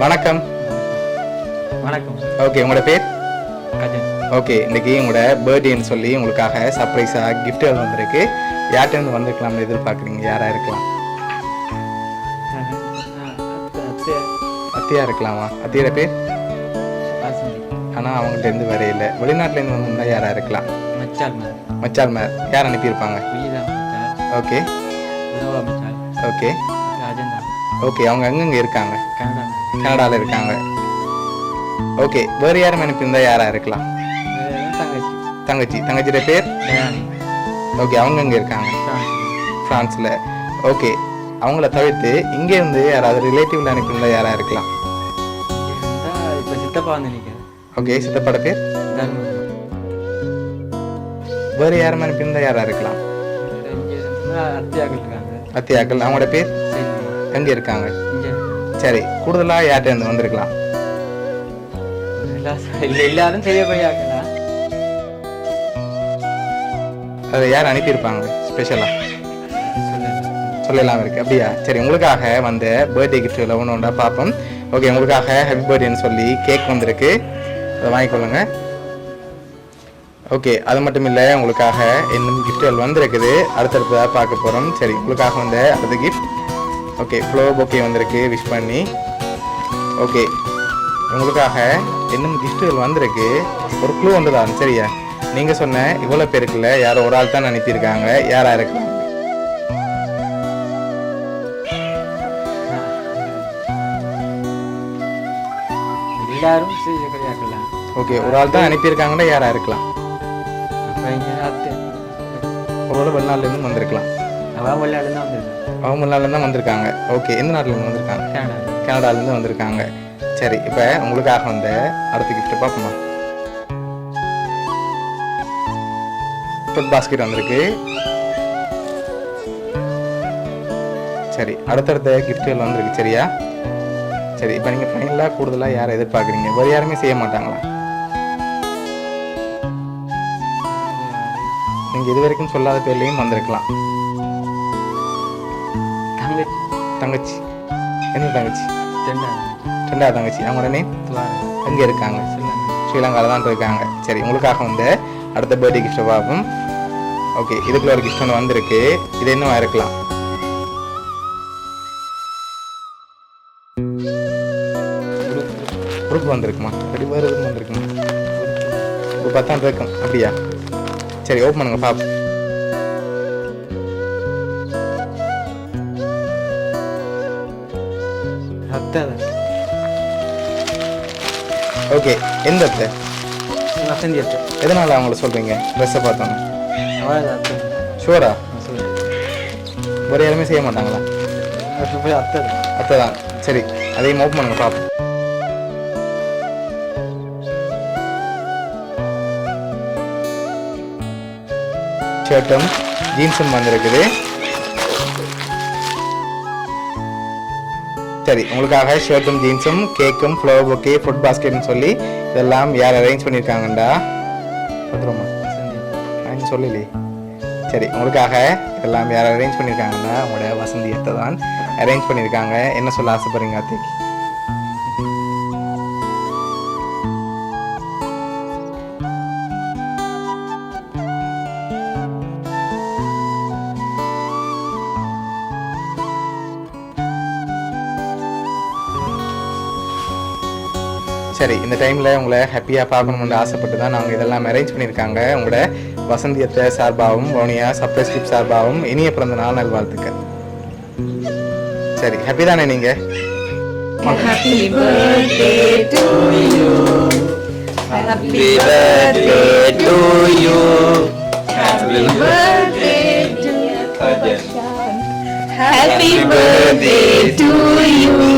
வணக்கம். வணக்கம். ஓகே, உங்களோட பேர்? அஜன். ஓகே, இன்னைக்கு உங்களோட பர்த்டேன்னு சொல்லி உங்களுக்காக சர்ப்ரைஸாக கிஃப்ட்டுகள் வந்திருக்கு. யார்கிட்டேருந்து வந்திருக்கலாம்னு எதிர்பார்க்குறீங்க? யாராக இருக்கலாம்? அத்தியா இருக்கலாமா? அத்தியோட பேர்? ஆனால் அவங்கள்ட்டேருந்து வரையில. வெளிநாட்டிலேருந்து வந்திருந்தா யாராக இருக்கலாம்? மச்சால் மேர். யார் அனுப்பியிருப்பாங்க? Okay okay okay. அவங்க எங்கெங்கே இருக்காங்க? கனடாவில் இருக்காங்க. ஓகே, வேறு யாரும் அனுப்பியிருந்தா யாராக இருக்கலாம்? தங்கச்சியோட பேர்? ஓகே, அவங்க எங்கே இருக்காங்க? ஃப்ரான்ஸில். ஓகே, அவங்கள தவிர்த்து இங்கேருந்து யாராவது ரிலேட்டிவ்ல அனுப்பியிருந்தா யாராக இருக்கலாம்? ஓகே, சித்தப்பாட பேர்? வேறு யாரும் அனுப்பியிருந்தா யாராக இருக்கலாம்? அத்தியாக்கள். அவங்களோட பேர்? எங்கே இருக்காங்க? சரி, கூடுதலாக யார்கிட்ட வந்திருக்கலாம்? எல்லாரும் அதை யார் அனுப்பியிருப்பாங்க ஸ்பெஷலாக? சொல்லலாம் இருக்கு. அப்படியா? சரி, உங்களுக்காக வந்த பர்த்டே கிஃப்ட் ஒன்று ஒன்றா பார்ப்போம். ஓகே, உங்களுக்காக ஹாப்பி பர்த்டேன்னு சொல்லி கேக் வந்திருக்கு. அதை வாங்கிக்கொள்ளுங்க. ஓகே, அது மட்டும் இல்லை, உங்களுக்காக இன்னும் கிஃப்ட்டுகள் வந்திருக்குது. அடுத்தடுத்ததாக பார்க்க போகிறோம். சரி, உங்களுக்காக வந்த அடுத்த கிஃப்ட். ஓகே, ஃப்ளவர் பொக்கே வந்திருக்கு விஷ் பண்ணி. ஓகே, உங்களுக்காக இன்னும் கிஃப்ட்டுகள் வந்திருக்கு. ஒரு க்ளூ ஒன்று தான். சரியா? நீங்கள் சொன்ன இவ்வளோ பேருக்குள்ள யாரோ ஒரு ஆள் தான் அனுப்பியிருக்காங்க. யாராக இருக்கலாம்? ஓகே, ஒரு ஆள் தான் அனுப்பியிருக்காங்கன்னா யாராக இருக்கலாம்? ஒருவேளை வெளிநாட்டிலேருந்து வந்திருக்கலாம். அவங்க வெளிநாட்டிலேருந்து தான் வந்திருக்காங்க. ஓகே, எந்த நாட்டிலேருந்து வந்திருக்காங்க? கனடாலேருந்து வந்திருக்காங்க. சரி, இப்போ உங்களுக்காக வந்த அடுத்த கிஃப்ட் பார்ப்போமா? ஃபுட் பாஸ்கெட் வந்திருக்கு. சரி, அடுத்தடுத்த கிஃப்ட்டுகள் வந்திருக்கு. சரியா? சரி, இப்போ நீங்கள் ஃபைனலாக கூடுதலாக யாரை எதிர்பார்க்குறீங்க? வேறு யாருமே செய்ய மாட்டாங்களா? நீங்கள் இது வரைக்கும் சொல்லாத பேர்லையும் வந்திருக்கலாம். தங்கச்சி. என்ன தங்கச்சி? ரெண்டாவது தங்கச்சி. அவங்களோட நேம்? எங்கே இருக்காங்க? ஸ்ரீலங்காவில் தான் இருக்காங்க. சரி, உங்களுக்காக வந்து அடுத்த பர்த்டே கிஃப்ட்டை பார்ப்போம். ஓகே, இதுக்குள்ள ஒரு கிஃப்ட் ஒன்று வந்திருக்கு. இது இன்னும் இருக்கலாம். உறுப்பு வந்திருக்குமா? அப்படி வேறு எதுவும் வந்திருக்குமா? ஒரு 10 இருக்கும். அப்படியா? சரி, ஓப்பன் பண்ணுங்க பாப்போம். ஓகே, எந்த அத்தை? எதனால அவங்கள சொல்றீங்க? ட்ரெஸ்ஸை பார்த்தோன்னு ஷூரா? வேறு யாருமே செய்ய மாட்டாங்களா? அத்தை தான். சரி, அதையும் ஓப்பன் பண்ணுங்க பாப்போம். ஷர்ட்டும் ஜீன்ஸும் வந்திருக்குது. சரி, உங்களுக்காக ஷர்ட்டும் ஜீன்ஸும் கேக்கும் ஃப்ளவர் பொக்கே ஃபுட் பாஸ்கெட்னு சொல்லி இதெல்லாம் யார் அரேஞ்ச் பண்ணியிருக்காங்கண்டா? பத்திரமா சொல்லலே. சரி, உங்களுக்காக இதெல்லாம் யார் அரேஞ்ச் பண்ணியிருக்காங்கன்னா உங்களோட வசந்தி அத்தை தான் அரேஞ்ச் பண்ணியிருக்காங்க. என்ன சொல்ல ஆசைப்படுறீங்க அத்தைக்கு? சரி, இந்த டைமில் உங்களை ஹாப்பியாக பார்க்கணும்னு ஆசைப்பட்டு தான் நாங்கள் இதெல்லாம் அரேஞ்ச் பண்ணியிருக்காங்க. உங்களோட வசந்தியத்தை சார்பாகவும் வவுனியா சர்ப்ரைஸ் கிஃப்ட் சார்பாகவும் இனிய பிறந்த நாள் நல்வாழ்த்துக்கள். சரி, ஹாப்பி தானே நீங்கள்? Happy birthday to you. Happy birthday to you. Happy birthday to you. Happy birthday to you.